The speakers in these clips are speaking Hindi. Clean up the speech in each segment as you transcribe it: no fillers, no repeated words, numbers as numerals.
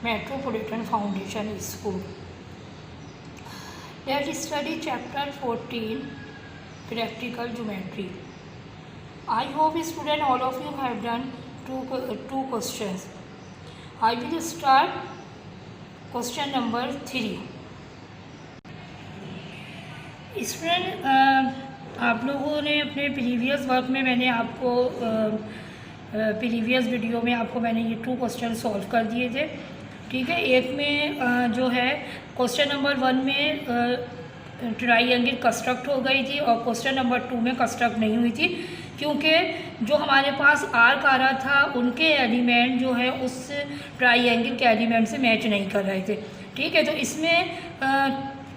Metropolitan Foundation School. Let's study chapter 14, Practical Geometry. I hope students all of you have done two questions. I will start question number 3. Student आप लोगों ने अपने प्रीवियस वर्क में मैंने आपको प्रीवियस वीडियो में आपको मैंने ये 2 क्वेश्चन सॉल्व कर दिए थे, ठीक है। एक में जो है क्वेश्चन नंबर 1 में ट्राइंगल कंस्ट्रक्ट हो गई थी और क्वेश्चन नंबर 2 में कंस्ट्रक्ट नहीं हुई थी, क्योंकि जो हमारे पास आर्क आ रहा था उनके एलिमेंट जो है उस ट्राइंगल के एलिमेंट से मैच नहीं कर रहे थे, ठीक है। तो इसमें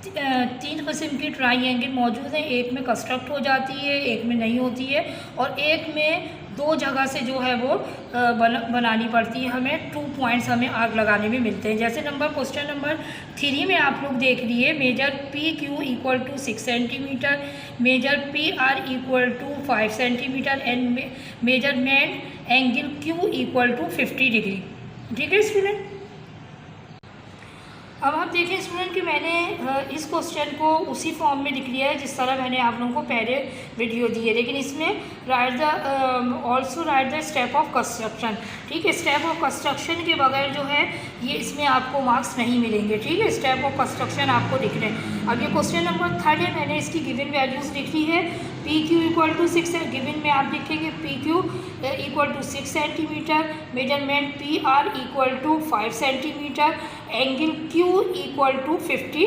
3 किस्म की ट्राइंगल मौजूद हैं। एक में कंस्ट्रक्ट हो जाती है, एक में नहीं होती है, और एक में 2 जगह से जो है वो बनानी पड़ती है। हमें 2 पॉइंट्स हमें आर्क लगाने में मिलते हैं। जैसे क्वेश्चन नंबर 3 में आप लोग देख लिए, measure P Q equal to 6 centimetre, measure P R equal to 5 centimetre and measurement angle Q equal to 50 degree, ठीक है स्टूडेंट। अब आप देखें स्टूडेंट कि मैंने इस क्वेश्चन को उसी फॉर्म में लिख लिया है जिस तरह मैंने आप लोगों को पहले वीडियो दी है, लेकिन इसमें also right the step of construction, ठीक है। स्टेप ऑफ कंस्ट्रक्शन के बगैर जो है ये इसमें आपको मार्क्स नहीं मिलेंगे, ठीक है। स्टेप ऑफ कंस्ट्रक्शन आपको लिख रहे हैं। अब ये क्वेश्चन नंबर 3 है, मैंने इसकी गिवन वैल्यूज़ लिख ली है। पी क्यू इक्वल टू 6 है, गिवन में आप लिखेंगे P Q equal to 6 centimetre, measurement P R equal to 5 centimetre, angle Q equal to 50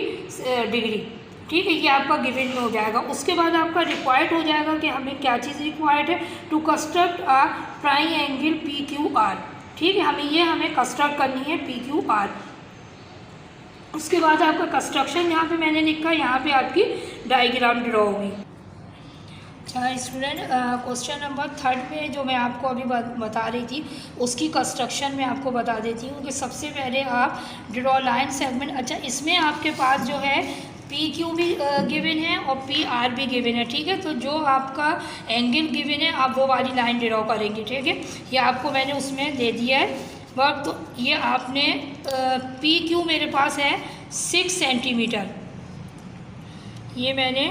degree, ठीक है। ये आपका गिवन में हो जाएगा। उसके बाद आपका रिक्वायर्ड हो जाएगा कि हमें क्या चीज़ रिक्वायर्ड है, to construct a triangle P Q R, ठीक है। हमें कंस्ट्रक्ट करनी है पी क्यू आर। उसके बाद आपका कंस्ट्रक्शन यहाँ पे मैंने लिखा, यहाँ पे आपकी डायग्राम ड्रॉ होगी। अच्छा स्टूडेंट, क्वेश्चन नंबर 3 में जो मैं आपको अभी बता रही थी उसकी कंस्ट्रक्शन में आपको बता देती हूँ कि सबसे पहले आप ड्रॉ लाइन सेगमेंट। अच्छा, इसमें आपके पास जो है पी क्यू भी गिवन है और पी आर भी गिवन है, ठीक है। तो जो आपका एंगल गिवन है आप वो वाली लाइन ड्रॉ करेंगे, ठीक है। ये आपको मैंने उसमें दे दिया है वर्क। तो ये आपने पी क्यू मेरे पास है 6 सेंटीमीटर, ये मैंने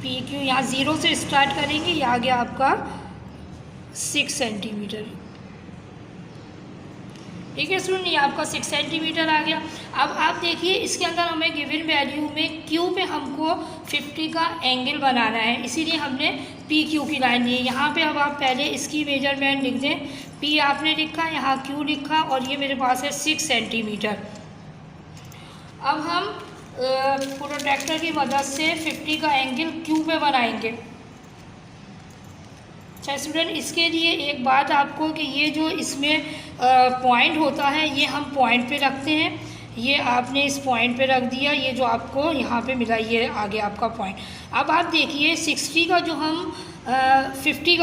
पी क्यू यहाँ 0 से स्टार्ट करेंगे, ये आ गया आपका 6 सेंटीमीटर, ठीक है स्टूडेंट। ये आपका 6 सेंटीमीटर आ गया। अब आप देखिए इसके अंदर हमें गिवन वैल्यू में क्यू पे हमको 50 का एंगल बनाना है, इसीलिए हमने पी क्यू की लाइन ली है यहाँ पे। अब आप पहले इसकी मेजरमेंट लिख दें, पी आपने लिखा, यहाँ क्यू लिखा, और ये मेरे पास है 6 सेंटीमीटर। अब हम प्रोट्रैक्टर की मदद से 50 का एंगल क्यू पे बनाएंगे। अच्छा स्टूडेंट, इसके लिए एक बात आपको कि ये जो इसमें पॉइंट होता है ये हम पॉइंट पे रखते हैं। ये आपने इस पॉइंट पे रख दिया, ये जो आपको यहाँ पे मिला ये आगे आपका पॉइंट। अब आप देखिए 50 का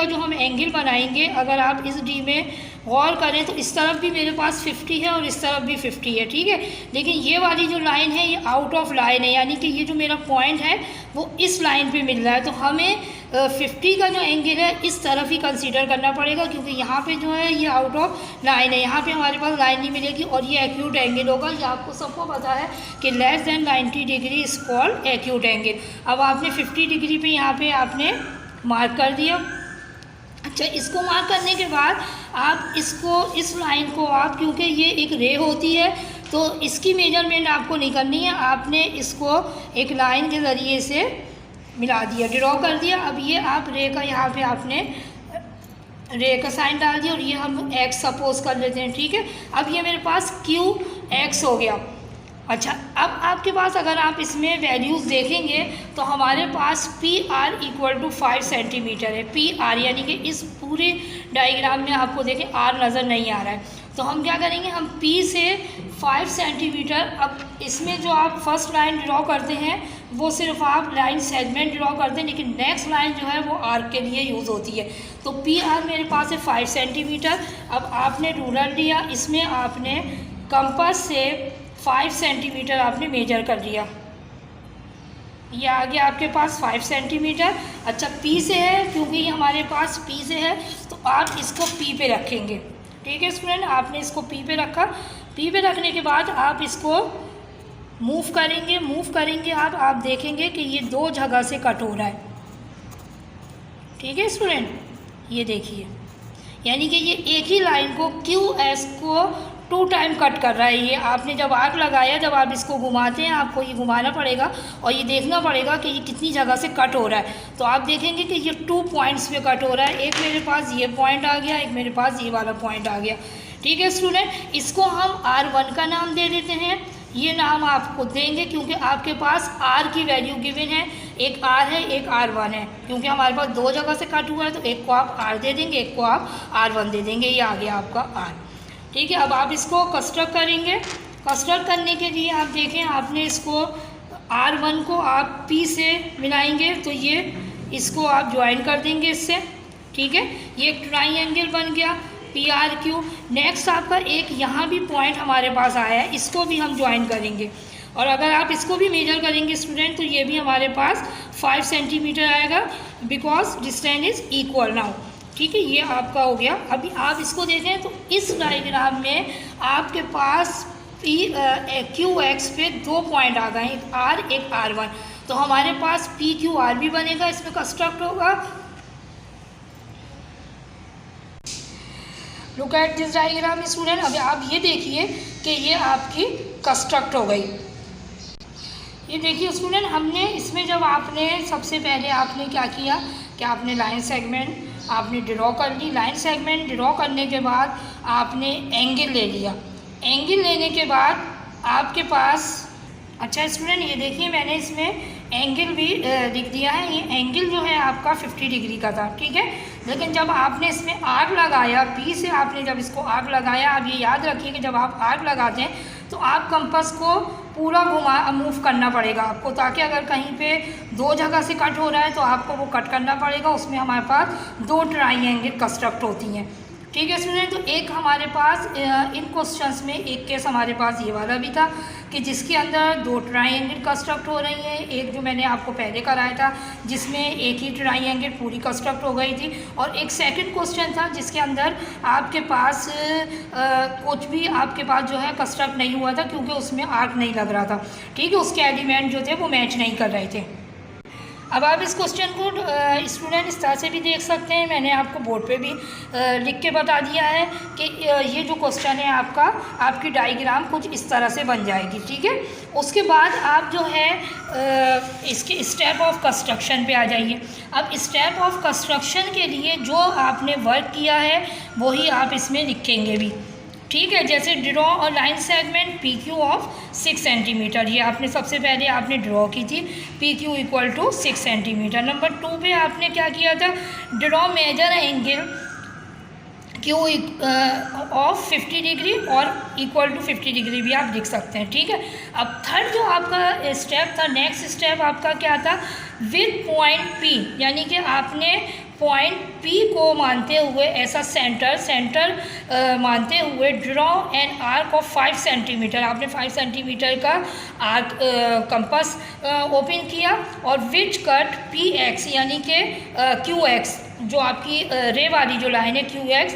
जो हम एंगल बनाएंगे, अगर आप इस डी में गौर करें तो इस तरफ भी मेरे पास 50 है और इस तरफ भी 50 है, ठीक है। लेकिन ये वाली जो लाइन है ये आउट ऑफ लाइन है, यानी कि ये जो मेरा पॉइंट है वो इस लाइन पे मिल रहा है। तो हमें 50 का जो एंगल है इस तरफ ही कंसीडर करना पड़ेगा, क्योंकि यहाँ पे जो है ये आउट ऑफ लाइन है, यहाँ पे हमारे पास लाइन नहीं मिलेगी और ये एक्यूट एंगल होगा। ये आपको सबको पता है कि less than 90 degree is called acute angle. अब आपने 50 डिग्री पे यहाँ पे आपने मार्क कर दिया। अच्छा, इसको मार्क करने के बाद आप इस लाइन को आप, क्योंकि ये एक रे होती है तो इसकी मेजरमेंट आपको नहीं करनी है, आपने इसको एक लाइन के ज़रिए से मिला दिया, ड्रॉ कर दिया। अब ये आप रे का यहाँ पे आपने रे का साइन डाल दिया और ये हम एक्स सपोज कर लेते हैं, ठीक है। अब ये मेरे पास क्यू एक्स हो गया। अच्छा, अब आपके पास अगर आप इसमें वैल्यूज़ देखेंगे तो हमारे पास P R equal to 5 centimetre है। पी आर यानी कि इस पूरे डायग्राम में आपको देखें आर नज़र नहीं आ रहा है, तो हम क्या करेंगे, हम पी से 5 सेंटीमीटर। अब इसमें जो आप फर्स्ट लाइन ड्रॉ करते हैं वो सिर्फ आप लाइन सेगमेंट ड्रॉ करते हैं, लेकिन नेक्स्ट लाइन जो है वो आर्क के लिए यूज़ होती है। तो पी आर मेरे पास है 5 सेंटीमीटर। अब आपने रूलर लिया, इसमें आपने कंपास से 5 सेंटीमीटर आपने मेजर कर लिया, ये आ गया आपके पास 5 सेंटीमीटर। अच्छा, पी से है, क्योंकि ये हमारे पास पी से है तो आप इसको पी पे रखेंगे। ठीक है स्टूडेंट, आपने इसको पी पे रखा। पी पे रखने के बाद आप इसको मूव करेंगे आप देखेंगे कि ये 2 जगह से कट हो रहा है। ठीक है स्टूडेंट, ये देखिए, यानी कि ये एक ही लाइन को QS को 2 टाइम कट कर रहा है। ये आपने जब आर्क लगाया, जब आप इसको घुमाते हैं, आपको ये घुमाना पड़ेगा और ये देखना पड़ेगा कि ये कितनी जगह से कट हो रहा है। तो आप देखेंगे कि ये 2 पॉइंट्स पे कट हो रहा है। एक मेरे पास ये पॉइंट आ गया, एक मेरे पास ये वाला पॉइंट आ गया। ठीक है स्टूडेंट, इसको हम R1 का नाम दे देते हैं। ये नाम आपको देंगे क्योंकि आपके पास R की वैल्यू गिवन है, एक R है, एक R1 है। क्योंकि हमारे पास 2 जगह से कट हुआ है तो एक को आप R दे देंगे, एक को आप R1 दे देंगे। ये आ गया आपका R। ठीक है, अब आप इसको कंस्ट्रक्ट करेंगे। कंस्ट्रक्ट करने के लिए आप देखें, आपने इसको R1 को आप P से मिलाएंगे तो ये इसको आप ज्वाइन कर देंगे इससे। ठीक है, ये एक ट्राइंगल बन गया PRQ। नेक्स्ट आपका एक यहाँ भी पॉइंट हमारे पास आया है, इसको भी हम ज्वाइन करेंगे। और अगर आप इसको भी मेजर करेंगे स्टूडेंट तो ये भी हमारे पास 5 सेंटीमीटर आएगा, because distance is equal now. ठीक है, ये आपका हो गया। अभी आप इसको देखें तो इस डायग्राम में आपके पास QX पे 2 पॉइंट आ गए, एक R एक R1। तो हमारे पास PQR भी बनेगा, इसमें कंस्ट्रक्ट होगा। Look at this diagram student. अभी आप ये देखिए कि ये आपकी कंस्ट्रक्ट हो गई। ये देखिए स्टूडेंट, हमने इसमें जब आपने सबसे पहले आपने क्या किया कि आपने लाइन सेगमेंट आपने ड्रॉ कर ली। लाइन सेगमेंट ड्रॉ करने के बाद आपने एंगल ले लिया। एंगल लेने के बाद आपके पास, अच्छा स्टूडेंट ये देखिए मैंने इसमें एंगल भी लिख दिया है। ये एंगल जो है आपका 50 डिग्री का था। ठीक है, लेकिन जब आपने इसमें आर्क लगाया, P से आपने जब इसको आर्क लगाया, आप ये याद रखिए कि जब आप आर्क लगाते हैं तो आप कंपास को पूरा मूव करना पड़ेगा आपको, ताकि अगर कहीं पे 2 जगह से कट हो रहा है तो आपको वो कट करना पड़ेगा। उसमें हमारे पास 2 ट्राइंगल कंस्ट्रक्ट होती हैं। ठीक है स्टूडेंट, तो एक हमारे पास इन क्वेश्चंस में एक केस हमारे पास ये वाला भी था कि जिसके अंदर 2 ट्राइंगल कंस्ट्रक्ट हो रही हैं। एक जो मैंने आपको पहले कराया था जिसमें एक ही ट्राइंगल पूरी कंस्ट्रक्ट हो गई थी, और एक सेकंड क्वेश्चन था जिसके अंदर आपके पास कुछ भी आपके पास जो है कंस्ट्रक्ट नहीं हुआ था क्योंकि उसमें आर्क नहीं लग रहा था। ठीक है, उसके एलिमेंट जो थे वो मैच नहीं कर रहे थे। अब आप इस क्वेश्चन को स्टूडेंट इस तरह से भी देख सकते हैं, मैंने आपको बोर्ड पे भी लिख के बता दिया है कि ये जो क्वेश्चन है आपका, आपकी डायग्राम कुछ इस तरह से बन जाएगी। ठीक है, उसके बाद आप जो है इसके स्टेप ऑफ कंस्ट्रक्शन पे आ जाइए। अब स्टेप ऑफ कंस्ट्रक्शन के लिए जो आपने वर्क किया है वही आप इसमें लिखेंगे भी। ठीक है, जैसे ड्रॉ और line segment PQ of 6 centimetre, ये आपने सबसे पहले आपने ड्रॉ की थी, PQ equal to 6 centimetre. Number 2 पे आपने क्या किया था, draw measure angle Q of 50 degree और इक्वल टू 50 डिग्री भी आप लिख सकते हैं। ठीक है, अब थर्ड जो आपका स्टेप था, नेक्स्ट स्टेप आपका क्या था, विद पॉइंट P, यानी कि आपने पॉइंट P को मानते हुए ऐसा सेंटर मानते हुए draw an arc of 5 centimetre, आपने 5 सेंटीमीटर का आर्क कंपास ओपन किया और विच कट PX यानी कि QX, जो आपकी रे वाली जो लाइन है QX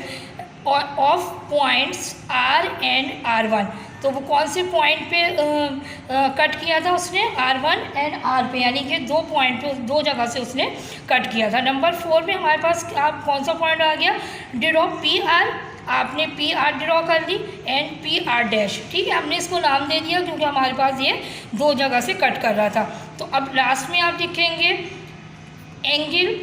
और of points R and R1। तो वो कौन से पॉइंट पे कट किया था उसने, R1 एंड R पे, यानी कि 2 पॉइंट पे 2 जगह से उसने कट किया था। नंबर 4 में हमारे पास आप कौन सा पॉइंट आ गया, ड्रॉ PR, आपने PR ड्रॉ कर ली एंड PR डैश। ठीक है, हमने इसको नाम दे दिया क्योंकि हमारे पास ये 2 जगह से कट कर रहा था। तो अब लास्ट में आप लिखेंगे angle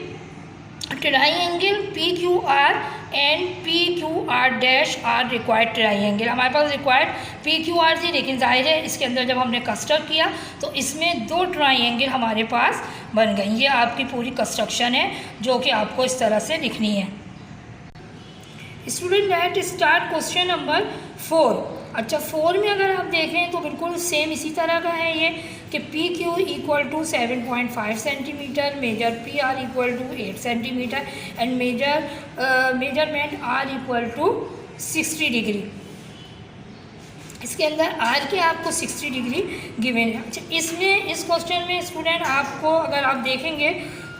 triangle PQR and PQR dash R required triangle. हमारे पास रिक्वायर्ड PQR थी, लेकिन जाहिर है इसके अंदर जब हमने कंस्ट्रक्ट किया तो इसमें 2 ट्राइंगल हमारे पास बन गई। ये आपकी पूरी कंस्ट्रक्शन है जो कि आपको इस तरह से लिखनी है। Student let start question number 4। अच्छा 4 में अगर आप देखें तो बिल्कुल सेम इसी तरह का है ये कि PQ equal to 7.5 centimetre, measure PR equal to 8 centimetre and measurement R equal to 60 degree. इसके अंदर R के आपको 60 डिग्री गिवन है। अच्छा इसमें इस क्वेश्चन में स्टूडेंट आपको अगर आप देखेंगे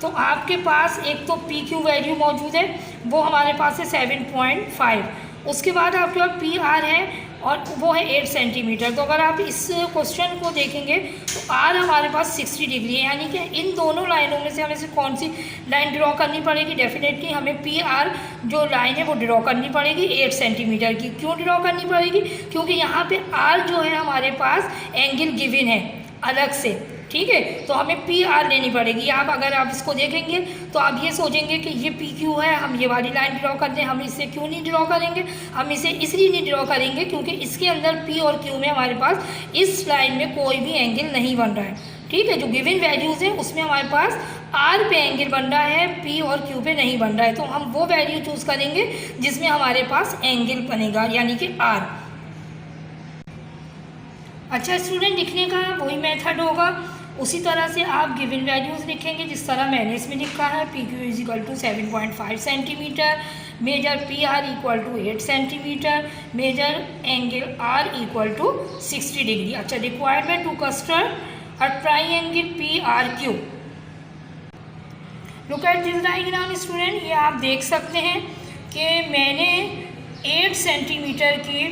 तो आपके पास एक तो PQ वैल्यू मौजूद है, वो हमारे पास है 7.5, उसके बाद आपके पास पी आर है और वो है 8 सेंटीमीटर। तो अगर आप इस क्वेश्चन को देखेंगे तो आर हमारे पास 60 डिग्री है, यानी कि इन दोनों लाइनों में से हमें से कौन सी लाइन ड्रॉ करनी पड़ेगी? डेफिनेटली हमें पी आर जो लाइन है वो ड्रॉ करनी पड़ेगी 8 सेंटीमीटर की। क्यों ड्रॉ करनी पड़ेगी? क्योंकि यहाँ पे आर जो है हमारे पास एंगल गिवन है अलग से, ठीक है। तो हमें पी आर लेनी पड़ेगी। अगर आप इसको देखेंगे तो आप ये सोचेंगे कि ये पी क्यू है, हम ये वाली लाइन ड्रॉ कर दें। हम इसे क्यों नहीं ड्रॉ करेंगे? हम इसे इसलिए नहीं ड्रॉ करेंगे क्योंकि इसके अंदर पी और क्यू में हमारे पास इस लाइन में कोई भी एंगल नहीं बन रहा है, ठीक है। जो गिवन वैल्यूज़ हैं उसमें हमारे पास आर पे एंगल बन रहा है, पी और क्यू पे नहीं बन रहा है। तो हम वो वैल्यू चूज़ करेंगे जिसमें हमारे पास एंगल बनेगा, यानी कि आर। अच्छा स्टूडेंट, लिखने का वही मेथड होगा, उसी तरह से आप गिवन वैल्यूज़ लिखेंगे जिस तरह मैंने इसमें लिखा है। P Q is equal to 7.5 centimetre, measure P R equal to 8 centimetre, measure angle R equal to 60 degree. अच्छा, requirement to construct a triangle P R Q. Look at this diagram student, ये आप देख सकते हैं कि मैंने 8 सेंटीमीटर की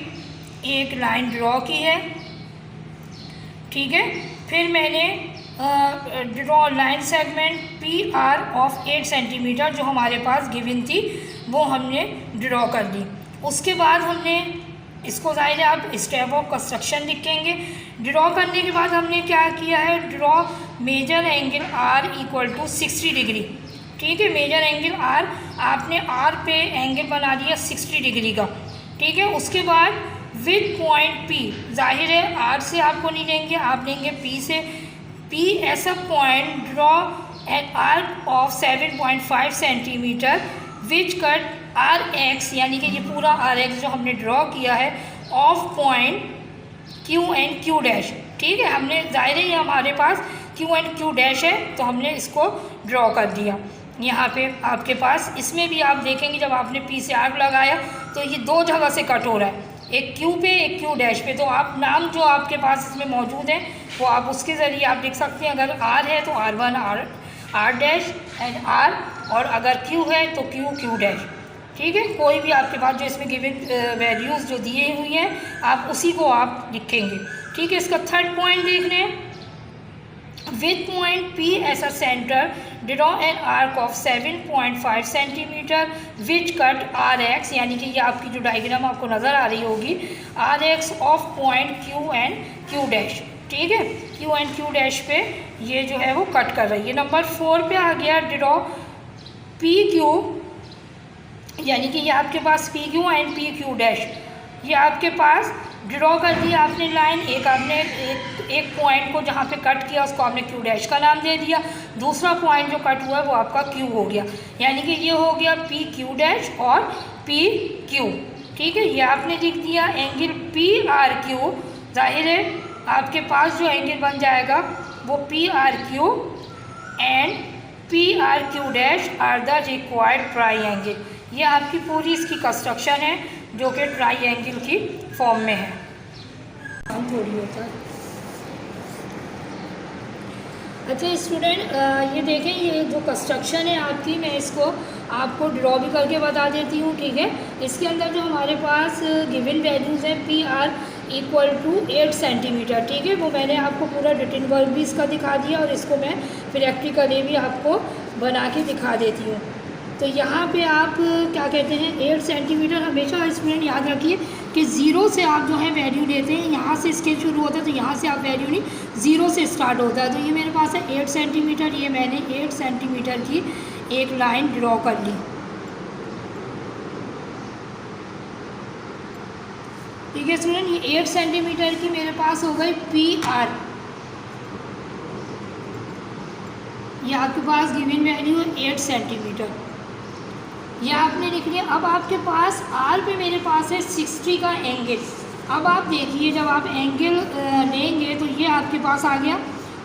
एक लाइन ड्रॉ की है, ठीक है। फिर मैंने draw line segment P are of 8 centimetre जो हमारे पास गिवन थी वो हमने ड्रॉ कर दी। उसके बाद हमने इसको ज़ाहिर है आप स्टेप ऑफ कंस्ट्रक्शन लिखेंगे। ड्रॉ करने के बाद हमने क्या किया है? Draw measure angle R equal to 60 degree, ठीक है। मेजर एंगल आर, आपने आर पे एंगल बना दिया 60 डिग्री का, ठीक है। उसके बाद विद पॉइंट पी, जाहिर है आर से आपको नहीं लेंगे, आप लेंगे पी से। पी ऐसा point draw an arc of 7.5 centimetre which cut R X, यानी कि ये पूरा आर एक्स जो हमने ड्रॉ किया है of point Q and Q dash, ठीक है। हमने जाहिर है ये हमारे पास क्यू एंड क्यू डैश है तो हमने इसको ड्रॉ कर दिया यहाँ पे आपके पास। इसमें भी आप देखेंगे जब आपने पी से आर्क लगाया तो ये दो जगह से कट हो रहा है, एक क्यू पे एक क्यू डैश पे। तो आप नाम जो आपके पास इसमें मौजूद है वो आप उसके ज़रिए आप लिख सकते हैं। अगर आर है तो R1 are dash and are, और अगर क्यू है तो क्यू डैश, ठीक है। कोई भी आपके पास जो इसमें गिवन वैल्यूज़ जो दिए हुई हैं आप उसी को आप लिखेंगे, ठीक है। इसका थर्ड पॉइंट देख रहे हैं, with point P as a centre draw an arc of 7.5 centimetre which cut R X, यानी कि ये आपकी जो डायग्राम आपको नज़र आ रही होगी R X of point Q and Q dash, ठीक है। क्यू एंड क्यू डैश पे ये जो है वो कट कर रही है। नंबर 4 पे आ गया ड्रॉ पी क्यू, यानी कि ये आपके पास P Q and P Q dash, ये आपके पास ड्रॉ कर दी आपने लाइन। एक आपने एक पॉइंट को जहाँ पे कट किया उसको आपने क्यू डैश का नाम दे दिया, दूसरा पॉइंट जो कट हुआ है वो आपका क्यू हो गया, यानी कि ये हो गया पी क्यू डैश और पी क्यू, ठीक है। ये आपने लिख दिया एंगल पी आर क्यू। जाहिर है आपके पास जो एंगल बन जाएगा वो P R Q and P R Q dash are the required triangle. ये आपकी पूरी इसकी कंस्ट्रक्शन है जो कि ट्राइंगल की फॉर्म में है। थोड़ी होता है। अच्छा स्टूडेंट, ये देखें ये जो कंस्ट्रक्शन है आपकी, मैं इसको आपको ड्रॉ भी करके बता देती हूँ, ठीक है। इसके अंदर जो हमारे पास गिवन वैल्यूज़ हैं P R equal to 8 centimetre, ठीक है। वो मैंने आपको पूरा रिटन वर्क भी इसका दिखा दिया और इसको मैं प्रैक्टिकली भी आपको बना के दिखा देती हूँ। तो यहाँ पे आप क्या कहते हैं 8 सेंटीमीटर, हमेशा स्टूडेंट याद रखिए कि ज़ीरो से आप जो है वैल्यू लेते हैं, यहाँ से स्केच शुरू होता है तो यहाँ से आप वैल्यू नहीं, ज़ीरो से स्टार्ट होता है। तो ये मेरे पास है 8 सेंटीमीटर, ये मैंने 8 सेंटीमीटर की एक लाइन ड्रॉ कर ली, ठीक है स्टूडेंट। ये 8 सेंटीमीटर की मेरे पास हो गई पी आर, ये आपके पास गिवन वैल्यू है 8 सेंटीमीटर, ये आपने लिख लिया। अब आपके पास आर पे मेरे पास है 60 का एंगल। अब आप देखिए जब आप एंगल लेंगे तो ये आपके पास आ गया।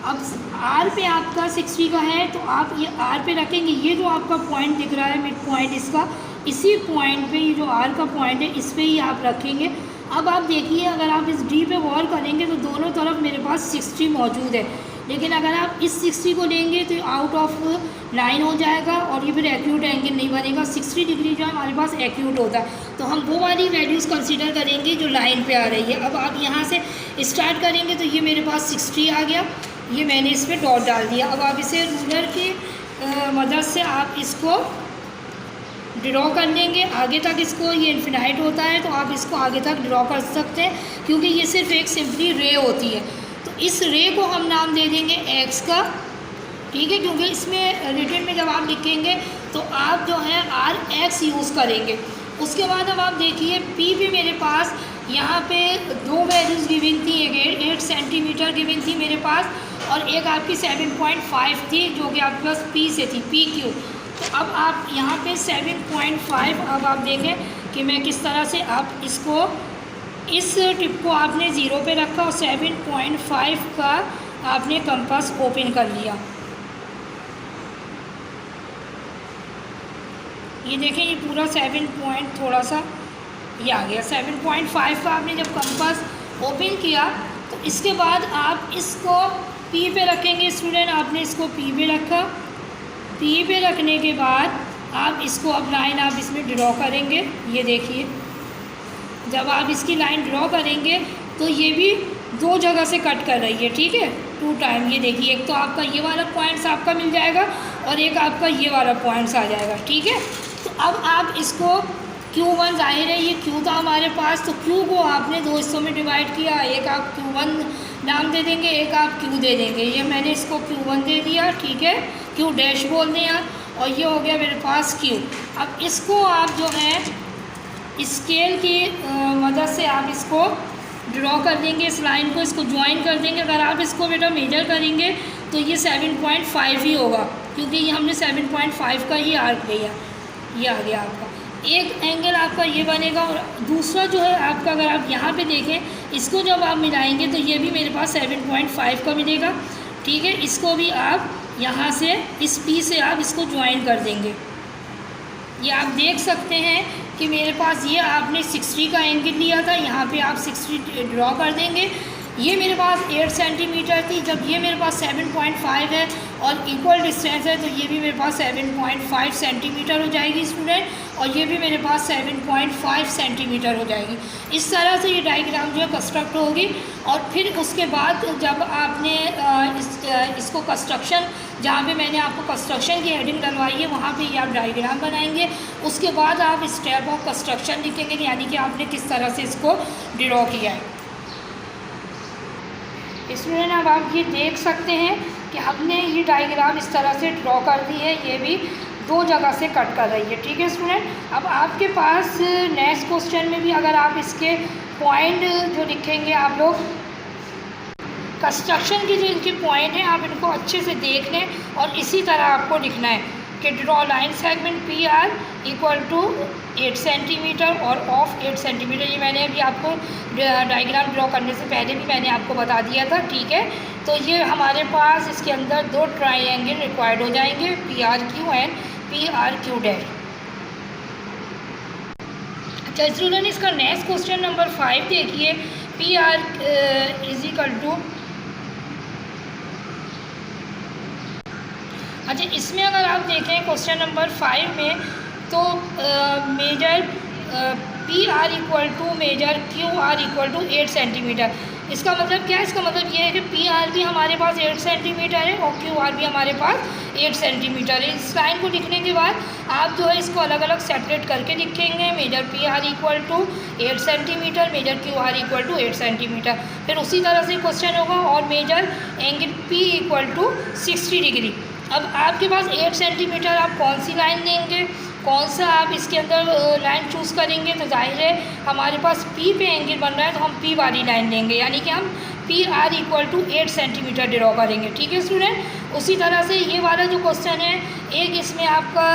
अब आर पे आपका 60 का है तो आप ये आर पे रखेंगे, ये जो आपका पॉइंट दिख रहा है मिड पॉइंट इसका, इसी पॉइंट पे ये जो आर का पॉइंट है इस पर ही आप रखेंगे। अब आप देखिए अगर आप इस डी पे गौर करेंगे तो दोनों तरफ मेरे पास 60 मौजूद है, लेकिन अगर आप इस 60 को लेंगे तो आउट ऑफ लाइन हो जाएगा और ये फिर एक्यूट एंगल नहीं बनेगा। 60 डिग्री जो है हमारे पास एक्यूट होता है, तो हम वो वाली वैल्यूज़ कंसीडर करेंगे जो लाइन पे आ रही है। अब आप यहाँ से स्टार्ट करेंगे तो ये मेरे पास 60 आ गया, ये मैंने इस पर डॉट डाल दिया। अब आप इसे रूलर की मदद से आप इसको ड्रॉ कर लेंगे आगे तक, इसको ये इन्फिनाइट होता है तो आप इसको आगे तक ड्रॉ कर सकते हैं, क्योंकि ये सिर्फ एक सिंपली रे होती है। तो इस रे को हम नाम दे देंगे एक्स का, ठीक है, क्योंकि इसमें रिटन में जब आप लिखेंगे तो आप जो है आर एक्स यूज़ करेंगे। उसके बाद अब आप देखिए पी पे मेरे पास यहाँ पे दो वैल्यूज़ गिविंग थी, एक 8 सेंटीमीटर गिविंग थी मेरे पास और एक आपकी 7.5 थी जो कि आपके पास पी से थी, पी क्यू। तो अब आप यहाँ पे 7.5, अब आप देखें कि मैं किस तरह से आप इसको, इस टिप को आपने 0 पे रखा और 7.5 का आपने कंपास ओपन कर लिया। ये देखें ये पूरा 7 पॉइंट थोड़ा सा ये आ गया। 7.5 का आपने जब कंपास ओपन किया तो इसके बाद आप इसको पी पे रखेंगे स्टूडेंट। आपने इसको पी पे रखा, पी पे रखने के बाद आप इसको अब लाइन आप इसमें ड्रॉ करेंगे। ये देखिए जब आप इसकी लाइन ड्रॉ करेंगे तो ये भी दो जगह से कट कर रही है, ठीक है, 2 टाइम। ये देखिए एक तो आपका ये वाला पॉइंट्स आपका मिल जाएगा और एक आपका ये वाला पॉइंट्स आ जाएगा, ठीक है। तो अब आप इसको Q1 जाहिर है ये Q था हमारे पास, तो Q को आपने दो हिस्सों में डिवाइड किया, एक आप Q1 नाम दे देंगे, एक आप Q दे देंगे। ये मैंने इसको Q1 दे दिया, ठीक है, Q डैश बोल दें आप, और ये हो गया मेरे पास Q। अब इसको आप जो है स्केल की मदद से आप इसको ड्रॉ कर देंगे, इस लाइन को इसको ज्वाइन कर देंगे। अगर आप इसको बेटा मेजर करेंगे तो ये 7.5 ही होगा, क्योंकि ये हमने 7.5 का ही आर्क लिया। ये आ गया आपका एक एंगल आपका ये बनेगा। और दूसरा जो है आपका, अगर आप यहाँ पे देखें इसको जब आप मिलाएंगे तो ये भी मेरे पास 7.5 का मिलेगा, ठीक है। इसको भी आप यहाँ से इस पी से आप इसको ज्वाइन कर देंगे। ये आप देख सकते हैं कि मेरे पास ये आपने 60 का एंगल लिया था, यहाँ पे आप 60 ड्रॉ कर देंगे। ये मेरे पास 8 सेंटीमीटर थी, जब ये मेरे पास 7.5 है और इक्वल डिस्टेंस है तो ये भी मेरे पास 7.5 सेंटीमीटर हो जाएगी स्टूडेंट, और ये भी मेरे पास 7.5 सेंटीमीटर हो जाएगी। इस तरह से ये डायग्राम जो है कंस्ट्रक्ट होगी। और फिर उसके बाद जब आपने इसको कंस्ट्रक्शन, जहाँ पे मैंने आपको कंस्ट्रक्शन की हेडिंग डलवाई है वहाँ पे ये आप डायग्राम बनाएंगे। उसके बाद आप स्टेप ऑफ कंस्ट्रक्शन लिखेंगे, यानी कि आपने किस तरह से इसको ड्रॉ किया है। स्टूडेंट अब आप ये देख सकते हैं कि हमने ये डायग्राम इस तरह से ड्रॉ कर दी है, ये भी दो जगह से कट कर रही है, ठीक है स्टूडेंट। अब आपके पास नेक्स्ट क्वेश्चन में भी अगर आप इसके पॉइंट जो लिखेंगे, आप लोग कंस्ट्रक्शन की जो इनके पॉइंट हैं आप इनको अच्छे से देख लें और इसी तरह आपको लिखना है कि draw line segment P R equal to 8 centimetre और ऑफ 8 सेंटीमीटर। ये मैंने अभी आपको डायग्राम ड्रॉ करने से पहले भी मैंने आपको बता दिया था, ठीक है। तो ये हमारे पास इसके अंदर दो ट्राइंगल रिक्वायर्ड हो जाएंगे, P R Q and P R Q dash. अच्छा स्टूडेंट इसका नेक्स्ट क्वेश्चन नंबर 5 देखिए, P R is equal to, अच्छा इसमें अगर आप देखें क्वेश्चन नंबर 5 में तो measure P R equal to measure Q R equal to 8 centimetre. इसका मतलब क्या है? इसका मतलब ये है कि पी आर भी हमारे पास 8 सेंटीमीटर है और क्यू आर भी हमारे पास 8 सेंटीमीटर है। इस लाइन को लिखने के बाद आप जो है इसको अलग अलग सेपरेट करके लिखेंगे। Measure P R equal to 8 centimetre, measure Q R equal to 8 centimetre. फिर उसी तरह से क्वेश्चन होगा और measure angle P equal to 60 degree. अब आपके पास 8 सेंटीमीटर, आप कौन सी लाइन देंगे, कौन सा आप इसके अंदर लाइन चूज़ करेंगे? तो जाहिर है हमारे पास पी पे एंगल बन रहा है तो हम पी वाली लाइन लेंगे, यानी कि हम P R equal to 8 centimetre draw करेंगे, ठीक है स्टूडेंट। उसी तरह से ये वाला जो क्वेश्चन है, एक इसमें आपका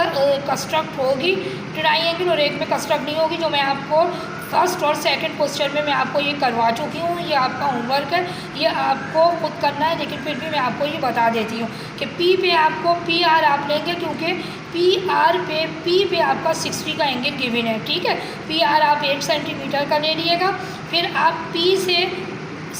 कंस्ट्रक्ट होगी ट्राइंगल और एक में कंस्ट्रक्ट नहीं होगी, जो मैं आपको फर्स्ट और सेकंड क्वेश्चन में मैं आपको ये करवा चुकी हूँ। ये आपका होमवर्क है, ये आपको खुद करना है, लेकिन फिर भी मैं आपको ये बता देती हूँ कि पी पे आपको पी आर आप लेंगे, क्योंकि पी आर पे पी पे आपका 60 का एंगल गिवन है, ठीक है। पी आर आप 8 सेंटीमीटर का ले लीजिएगा, फिर आप पी से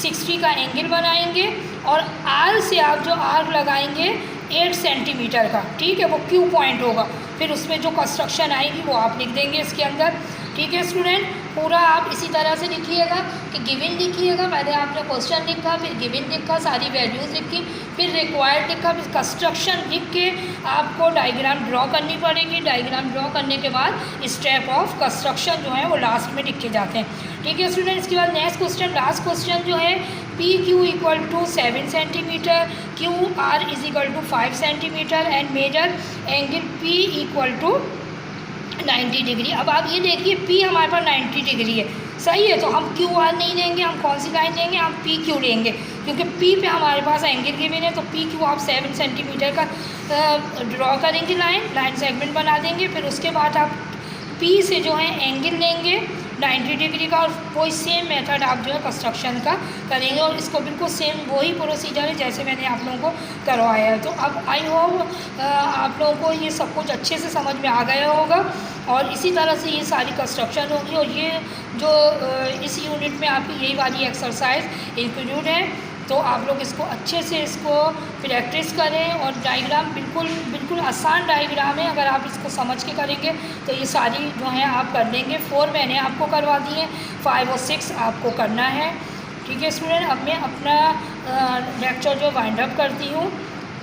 60 का एंगल बनाएंगे और आर से आप जो आर्क लगाएंगे 8 सेंटीमीटर का, ठीक है, वो क्यू पॉइंट होगा। फिर उसमें जो कंस्ट्रक्शन आएगी वो आप लिख देंगे इसके अंदर, ठीक है स्टूडेंट। पूरा आप इसी तरह से लिखिएगा कि गिवन लिखिएगा, पहले आपने क्वेश्चन लिखा, फिर गिवन लिखा, सारी वैल्यूज़ लिखी, फिर रिक्वायर्ड लिखा, फिर कंस्ट्रक्शन लिख के आपको डायग्राम ड्रॉ करनी पड़ेगी। डायग्राम ड्रॉ करने के बाद स्टेप ऑफ कंस्ट्रक्शन जो है वो लास्ट में लिखे जाते हैं, ठीक है स्टूडेंट। इसके बाद नेक्स्ट क्वेश्चन, लास्ट क्वेश्चन जो है P Q equal to 7 centimetre, Q R is equal to 5 centimetre and measure angle P equal to 90 degree. अब आप ये देखिए P हमारे पास 90 डिग्री है, सही है, तो हम क्यू आर नहीं लेंगे, हम कौन सी लाइन लेंगे, हम पी क्यू लेंगे, क्योंकि P पे हमारे पास एंगल गिवन है। तो पी क्यू आप 7 सेंटीमीटर का ड्रॉ करेंगे, लाइन सेगमेंट बना देंगे। फिर उसके बाद आप P से जो है एंगल लेंगे 90 डिग्री का, और वही सेम मेथड आप जो है कंस्ट्रक्शन का करेंगे, और इसको बिल्कुल सेम वही प्रोसीजर है जैसे मैंने आप लोगों को करवाया है। तो अब आई होप आप लोगों को ये सब कुछ अच्छे से समझ में आ गया होगा, और इसी तरह से ये सारी कंस्ट्रक्शन होगी। और ये जो इस यूनिट में आपकी यही वाली एक्सरसाइज इंक्लूड है, तो आप लोग इसको अच्छे से इसको प्रैक्टिस करें। और डायग्राम बिल्कुल आसान डायग्राम है, अगर आप इसको समझ के करेंगे तो ये सारी जो है आप कर लेंगे। 4 मैंने आपको करवा दिए, 5 और 6 आपको करना है, ठीक है स्टूडेंट। अब मैं अपना लेक्चर जो वाइंड अप करती हूँ।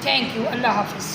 थैंक यू, अल्लाह हाफिज़।